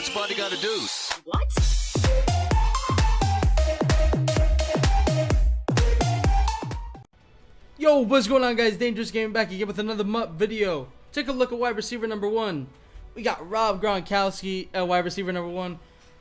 what Spotty got to do. What? Yo, what's going on, guys? Dangerous Gaming back again with another MUT video. Take a look at wide receiver number 1. We got Rob Gronkowski at wide receiver number 1.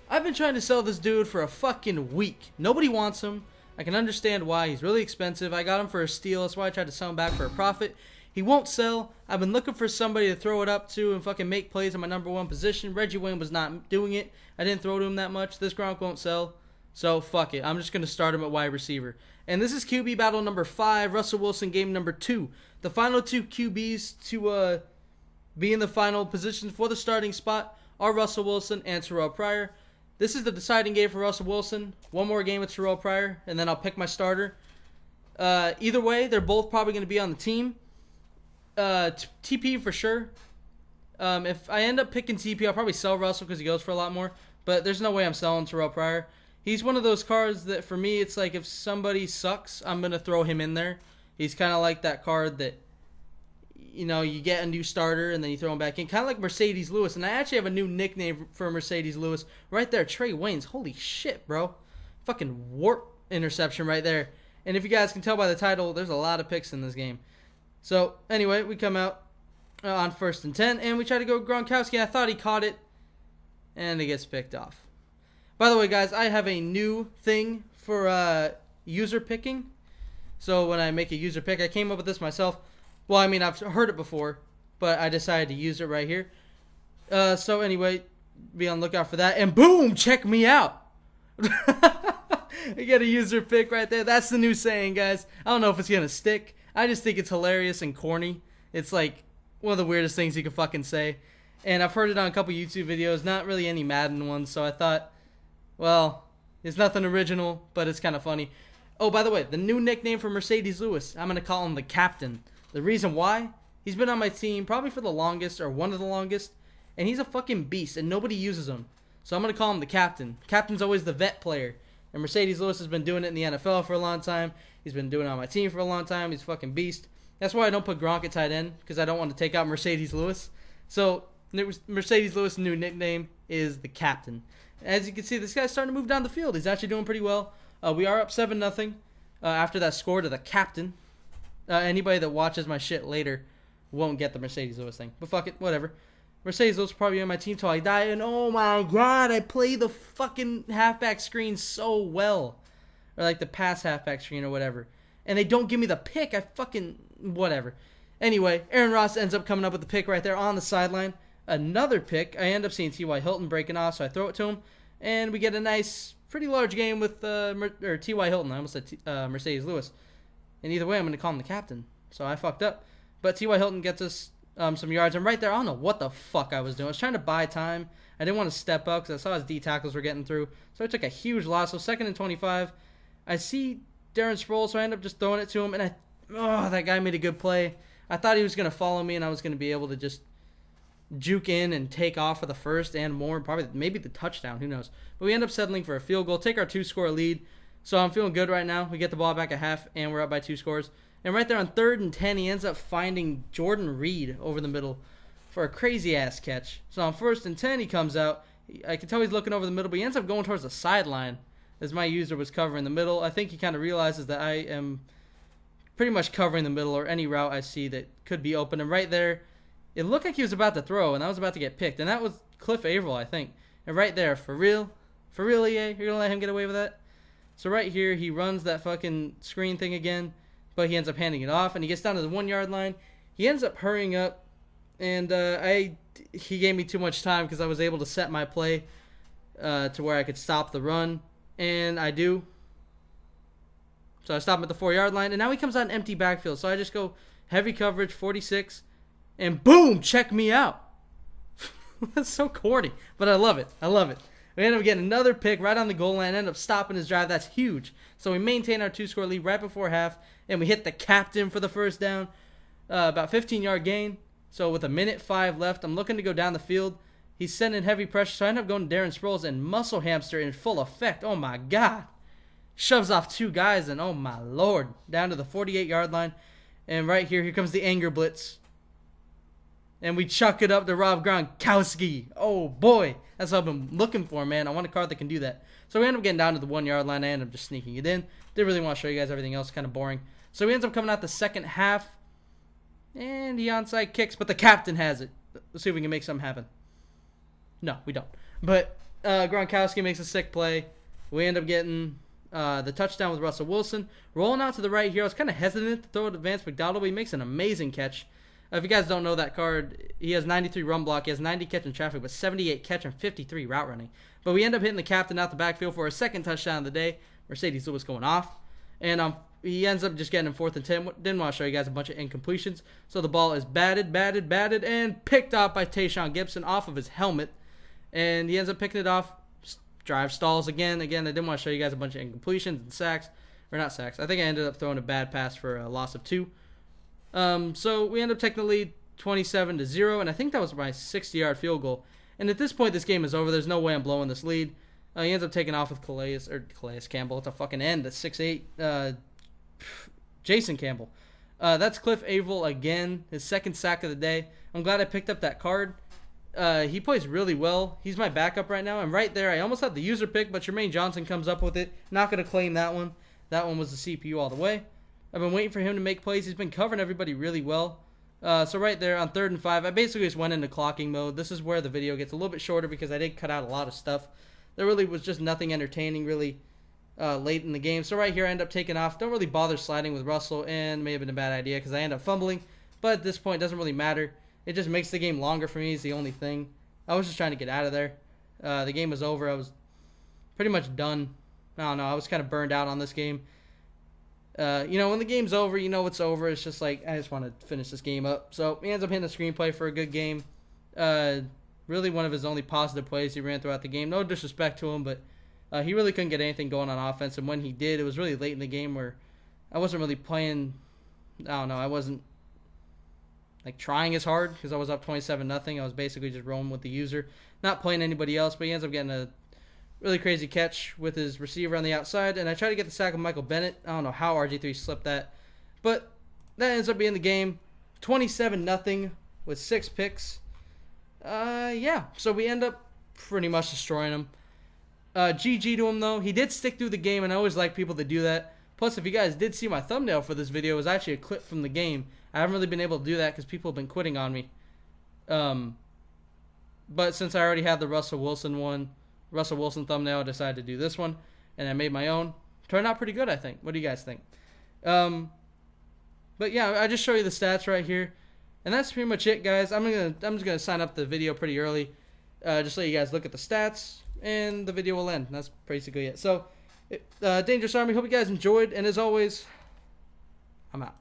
I've been trying to sell this dude for a fucking week. Nobody wants him. I can understand why. He's really expensive. I got him for a steal. That's why I tried to sell him back for a profit. He won't sell. I've been looking for somebody to throw it up to and fucking make plays in my number 1 position. Reggie Wayne was not doing it. I didn't throw to him that much. This Gronk won't sell. So, fuck it. I'm just going to start him at wide receiver. And this is QB battle number 5, Russell Wilson game number 2. The final 2 QBs to be in the final positions for the starting spot are Russell Wilson and Terrell Pryor. This is the deciding game for Russell Wilson. One more game with Terrell Pryor, and then I'll pick my starter. Either way, they're both probably going to be on the team. TP for sure. If I end up picking TP, I'll probably sell Russell because he goes for a lot more. But there's no way I'm selling Terrell Pryor. He's one of those cards that for me, it's like if somebody sucks, I'm going to throw him in there. He's kind of like that card that, you know, you get a new starter and then you throw him back in. Kind of like Mercedes Lewis. And I actually have a new nickname for Mercedes Lewis. Right there, Trey Waynes. Holy shit, bro. Fucking warp interception right there. And if you guys can tell by the title, there's a lot of picks in this game. So, anyway, we come out on 1st and 10. And we try to go Gronkowski. I thought he caught it. And it gets picked off. By the way, guys, I have a new thing for user picking. So when I make a user pick, I came up with this myself. Well, I mean, I've heard it before, but I decided to use it right here. So anyway, be on the lookout for that. And boom, check me out. You get a user pick right there. That's the new saying, guys. I don't know if it's going to stick. I just think it's hilarious and corny. It's like one of the weirdest things you can fucking say. And I've heard it on a couple YouTube videos, not really any Madden ones, so I thought, well, it's nothing original, but it's kind of funny. Oh, by the way, the new nickname for Mercedes Lewis, I'm going to call him the Captain. The reason why? He's been on my team probably for the longest, or one of the longest, and he's a fucking beast, and nobody uses him. So I'm going to call him the Captain. Captain's always the vet player, and Mercedes Lewis has been doing it in the NFL for a long time. He's been doing it on my team for a long time. He's a fucking beast. That's why I don't put Gronk at tight end, because I don't want to take out Mercedes Lewis. So Mercedes Lewis' new nickname is the Captain. As you can see, this guy's starting to move down the field. He's actually doing pretty well. We are up 7-0 after that score to the Captain. Anybody that watches my shit later won't get the Mercedes Lewis thing. But fuck it, whatever. Mercedes Lewis will probably be on my team till I die. And oh my god, I play the fucking halfback screen so well. Or like the pass halfback screen or whatever. And they don't give me the pick. I fucking... whatever. Anyway, Aaron Ross ends up coming up with the pick right there on the sideline. Another pick. I end up seeing T.Y. Hilton breaking off, so I throw it to him. And we get a nice, pretty large game with T.Y. Hilton. I almost said Mercedes Lewis. And either way, I'm going to call him the Captain. So I fucked up. But T.Y. Hilton gets us some yards. And right there, I don't know what the fuck I was doing. I was trying to buy time. I didn't want to step up because I saw his D tackles were getting through. So I took a huge loss. So 2nd and 25. I see Darren Sproles, so I end up just throwing it to him. And that guy made a good play. I thought he was going to follow me and I was going to be able to just juke in and take off for the first and more, probably maybe the touchdown, who knows. But we end up settling for a field goal, take our 2-score lead. So I'm feeling good right now. We get the ball back at half and we're up by 2 scores. And right there on 3rd and 10, he ends up finding Jordan Reed over the middle for a crazy ass catch. So on 1st and 10, he comes out. I can tell he's looking over the middle, but he ends up going towards the sideline as my user was covering the middle. I think he kind of realizes that I am pretty much covering the middle or any route I see that could be open. And right there, it looked like he was about to throw, and I was about to get picked. And that was Cliff Averill, I think. And right there, for real, EA, you're going to let him get away with that? So right here, he runs that fucking screen thing again, but he ends up handing it off, and he gets down to the 1-yard line. He ends up hurrying up, and he gave me too much time because I was able to set my play to where I could stop the run, and I do. So I stop him at the 4-yard line, and now he comes out an empty backfield. So I just go heavy coverage, 46, and boom, check me out. That's so corny, but I love it. I love it. We end up getting another pick right on the goal line, end up stopping his drive. That's huge. So we maintain our 2-score lead right before half, and we hit the Captain for the first down. About 15-yard gain. So with 1:05 left, I'm looking to go down the field. He's sending heavy pressure, so I end up going to Darren Sproles and muscle hamster in full effect. Oh my god. Shoves off 2 guys, and oh my lord, down to the 48-yard line. And right here comes the anger blitz. And we chuck it up to Rob Gronkowski. Oh, boy. That's what I've been looking for, man. I want a card that can do that. So we end up getting down to the 1 yard line. I end up just sneaking it in. Didn't really want to show you guys everything else. Kind of boring. So he ends up coming out the second half. And he onside kicks, but the captain has it. Let's see if we can make something happen. No, we don't. But Gronkowski makes a sick play. We end up getting the touchdown with Russell Wilson. Rolling out to the right here. I was kind of hesitant to throw it to Vance McDonald, but he makes an amazing catch. If you guys don't know that card, he has 93 run block. He has 90 catch in traffic, but 78 catch and 53 route running. But we end up hitting the captain out the backfield for a second touchdown of the day. Mercedes Lewis going off. And he ends up just getting in 4th and 10. Didn't want to show you guys a bunch of incompletions. So the ball is batted, and picked off by Tayshaun Gibson off of his helmet. And he ends up picking it off. Drive stalls again. Again, I didn't want to show you guys a bunch of incompletions and sacks. Or not sacks. I think I ended up throwing a bad pass for a loss of 2. So we end up taking the lead 27-0. And I think that was my 60-yard field goal. And at this point, this game is over. There's no way I'm blowing this lead. He ends up taking off with Calais Campbell. It's a fucking end. That's 6'8". Jason Campbell. That's Cliff Averill again. His second sack of the day. I'm glad I picked up that card. He plays really well. He's my backup right now. And right there, I almost had the user pick, but Jermaine Johnson comes up with it. Not going to claim that one. That one was the CPU all the way. I've been waiting for him to make plays. He's been covering everybody really well. So right there on 3rd and 5, I basically just went into clocking mode. This is where the video gets a little bit shorter because I did cut out a lot of stuff. There really was just nothing entertaining really late in the game. So right here, I end up taking off. Don't really bother sliding with Russell, and may have been a bad idea because I end up fumbling. But at this point, it doesn't really matter. It just makes the game longer for me is the only thing. I was just trying to get out of there. The game was over. I was pretty much done. I don't know. I was kind of burned out on this game. When the game's over, you know it's over. It's just like, I just want to finish this game up. So he ends up hitting the screenplay for a good game. Really one of his only positive plays he ran throughout the game. No disrespect to him, but he really couldn't get anything going on offense. And when he did, it was really late in the game where I wasn't really playing. I don't know. I wasn't like trying as hard because I was up 27-0. I was basically just rolling with the user, not playing anybody else. But he ends up getting a really crazy catch with his receiver on the outside. And I tried to get the sack of Michael Bennett. I don't know how RG3 slipped that. But that ends up being the game. 27-0 with 6 picks. Yeah. So we end up pretty much destroying him. GG to him, though. He did stick through the game, and I always like people to do that. Plus, if you guys did see my thumbnail for this video, it was actually a clip from the game. I haven't really been able to do that because people have been quitting on me. But since I already had the Russell Wilson thumbnail, I decided to do this one, and I made my own. Turned out pretty good, I think. What do you guys think? But yeah, I just show you the stats right here, and that's pretty much it, guys. I'm just gonna sign up the video pretty early, just let you guys look at the stats, and the video will end. That's basically it. So, Dangerous Army. Hope you guys enjoyed, and as always, I'm out.